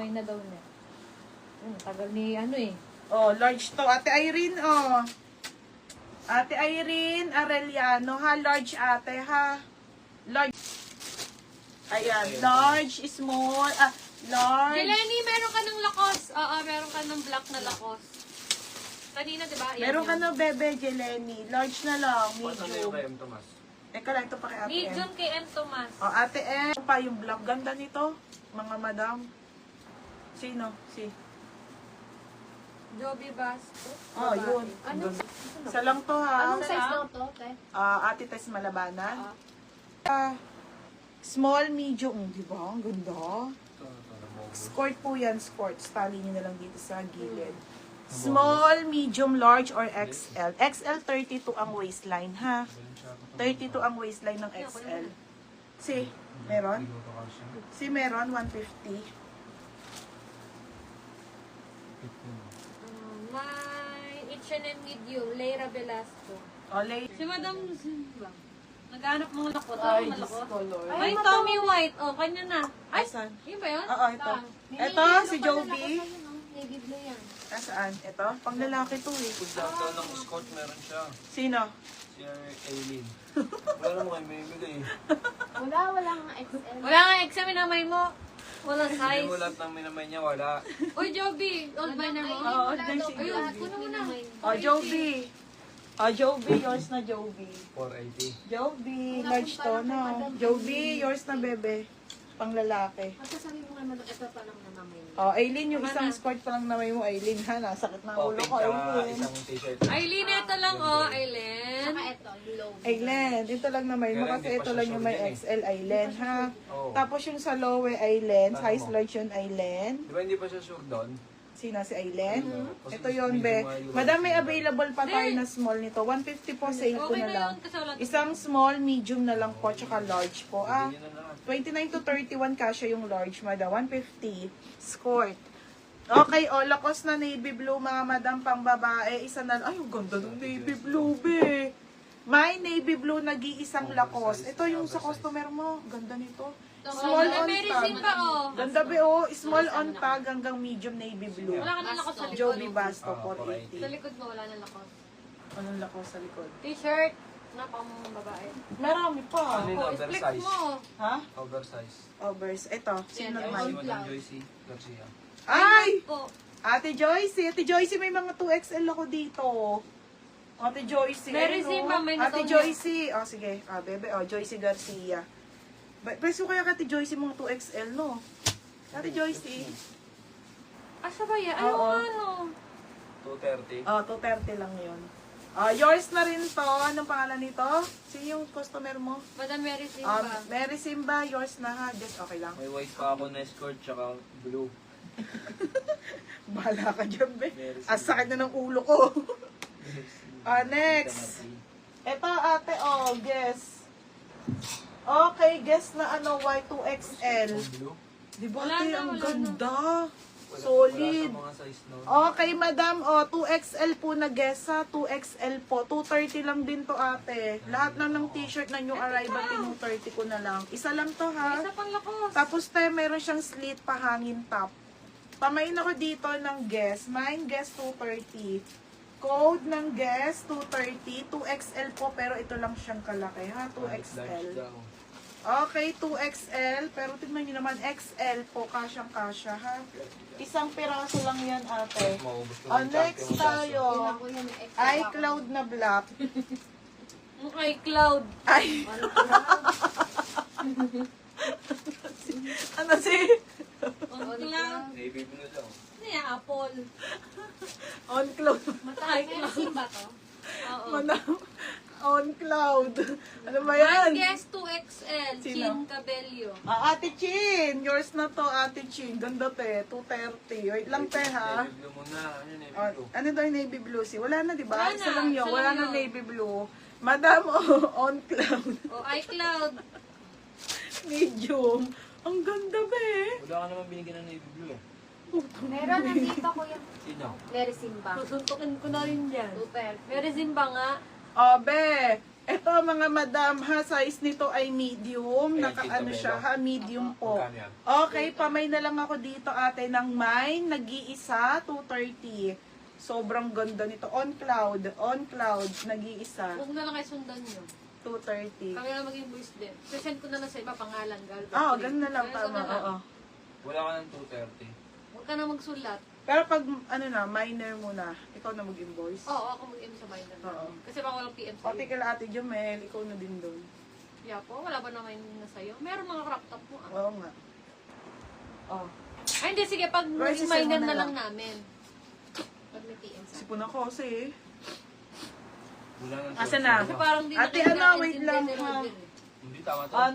9 na daw niya. Tagal ni ano eh. Oh, large to. Ate Irene, oh. Ate Irene Arellano, ha? Large ate, ha? Large. Ayan, large, small, large. Jeleny, meron ka ng lakos. Oo, meron ka ng black na lakos. Kanina, di ba? Yan, Meron ka yan. na, bebe, Jeleny. Large na lang, Paano na medium. yung kay M. Tomas? Teka lang, ito pa kay ate M. Medium kay M. Tomas. Oh, ate M, pa yung black. Ganda nito, mga madam. Sino? Si. Joby Basto. Oh, yun. Ano? Isa lang to, ha? Anong size daw to, te? Ate Tess Malabanan. Small, medium. Di ba? Ang ganda. Skirt po yan, skirt. Tali nyo na lang dito sa gilid. Small, medium, large, or XL. XL, 32 ang waistline, ha? 32 ang waistline ng XL. Si, meron? Si, meron, 150. May H&M medium, Leira Velasco. Olay. Si Madam Zimba. Naghanap mga lakot. Ay, Ay, Diyos malakot. ko, Lord. May Tommy White. Oh, kanya na. Ay, Asan? yun ba yun? Oo, ito. Ito, si Joby. Navy blue yan. Saan? Ito? Pang lalaki to, eh. Kung daw ng Scott, meron siya. Sino? Si Aileen. Wala naman kayo may bigay. Walang XL. Wala nga exam, minamay mo. Wala Hindi size. mo lahat ng minamay niya, wala. Uy, Joby. Old banner mo? Oo, dyan si Ayun, Joby. kuno mo na. Oh, Joby. Oh, Joby, yours na, Joby. 480. Joby, large to, no? Joby, yours na, bebe. Pang lalaki. At sabi mo naman, ito pa lang naman may. Oh, Aileen, yung isang skirt pa lang na may mo, Aileen, ha? Nasakit na ang ulo Open ko, ka Aileen. isang t-shirt. Aileen, ito lang, oh. Aileen. Saka ito, yung low. Aileen, dito lang na may mo Pero kasi hindi pa ito siya lang yung may sure din, XL, Aileen, ha? Oo. Tapos yung sa low, Aileen, Ano size mo? large yun, Aileen. Di ba hindi pa siya sure doon? Sino si Aileen? Kasi Ito yun, be. Madam, may available pa tayo na small nito. 150 po, sale ko Okay na na lang. yun, kasi wala. Isang small, medium na lang po, tsaka large po. Hindi na lahat. 29 to 31 kasya yung large, madam. 150. Skirt. Okay, Lacoste na navy blue, mga madam, pang babae. Isa na, ay, ang ganda ng navy blue, be. May navy blue, nag-iisang Lacoste. Ito yung sa customer mo. Ganda nito. Small on Medicine tag. pa, oh. Ganda, be, oh. Small on tag hanggang medium navy blue. Wala ka na lakos sa likod. Joby Basto, Sa 480. likod mo, wala na lakos. Anong Lacoste sa likod? T-shirt. Na pang babae. Marami pa. Ano yung Oh, split oversize? mo. Ha? Oversize. Overs. Ito. Sino Ay, si naman? Madam Joycey Garcia. Ay! Po. Ate Joycey. Ate Joycey, may mga 2XL ako dito. Ate Joycey. Mary ayun, Zimba, may Ate nataon Joycey. Oh, sige. Bebe. Joycey Garcia. Preso kaya ka Ate Joycey mga 2XL, no? Ate Joycey. Asa ba yan? Oo. Ano? 230. 230 lang yun. Yours na rin to. Anong pangalan nito? Sino yung customer mo? Madam Mary Zimba. Mary Simba, yours na ha. Just okay lang. May white pa ako na escort tsaka blue. Bahala ka dyan, be. Mary Simba. Sakit na ng ulo ko. Next. Ito, ate, guess. Okay, guess na Y2XL. Blue? Di ba, Wala ate, na, ang wala ganda. Wala Solid. sa mga size noon. Okay, madam, 2XL po na guess ha. 2XL po. 230 lang din to, ate. Lahat na ng t-shirt na new arrival, 230 ko na lang. Isa lang to, ha. Isa pang lakos. Tapos, meron siyang slit pa hangin top. Pamain ako dito ng guess. Mine guess 230. Code ng guess 230. 2XL po, pero ito lang siyang kalaki, ha. 2XL. Okay, 2XL. Pero tignan nyo naman, XL po. Kasyang-kasya, ha. Isang piraso lang yan, ate. Next tayo. Ako yan, may XL. iCloud na black. iCloud. Ay, ano si? iCloud. Navy blue daw. Ano yan? Apple. On cloud. iCloud. Simba to? Oo. Madam, on cloud. Ano ba yan? Mine guess 2XL. Sino? Chin Cabello. Ate Chin. Yours na to, Ate Chin. Ganda te. 230. Wait lang te, ha. Navy blue muna. Ano yung navy blue? Ano daw yung navy blue? Wala na, di ba? Wala Isa na, lang yun. isa Wala lang na yun. navy blue. Madam, on cloud. O, iCloud. Medium. Ang ganda, be. Wala ka naman binigyan ng navy blue eh. Meron, nandito ko yan. Sino? Mary Simba. Susuntukin ko na rin dyan. Super. Mary Zimba nga. Obe, eto mga madam ha, size nito ay medium. Ayan, Naka-ano Tita siya Belo. ha, medium po. Magkano yan? Okay, pamay na lang ako dito ate ng mine. Nag-iisa, 230. Sobrang ganda nito. On cloud, nag-iisa, Huwag na lang kayo sundan nyo. 230. Kami na maging voice din. Send ko na lang sa iba pangalan. Oo, ganun na lang, tama. Oo. Wala ka ng 230. Huwag ka na magsulat. Pero pag, ano na, minor muna, ikaw na mag-invoice. Oo, ako mag-M sa minor. Oo. Kasi baka walang PM O, sa'yo. tika ate Jomel, ikaw na din doon. Yeah po, wala ba naman na sa'yo? Meron mga crop top mo ah. Oo nga. Oh. Ay hindi, sige, pag Royce, maging send mo minor na na lang. lang namin. Pag may PM sa Sipon ako kasi eh. Wala ng Asan na? Kasi parang di Ate, natin ano, wait naintindihan lang, ni ha? Roger eh. Hindi tama to. Next.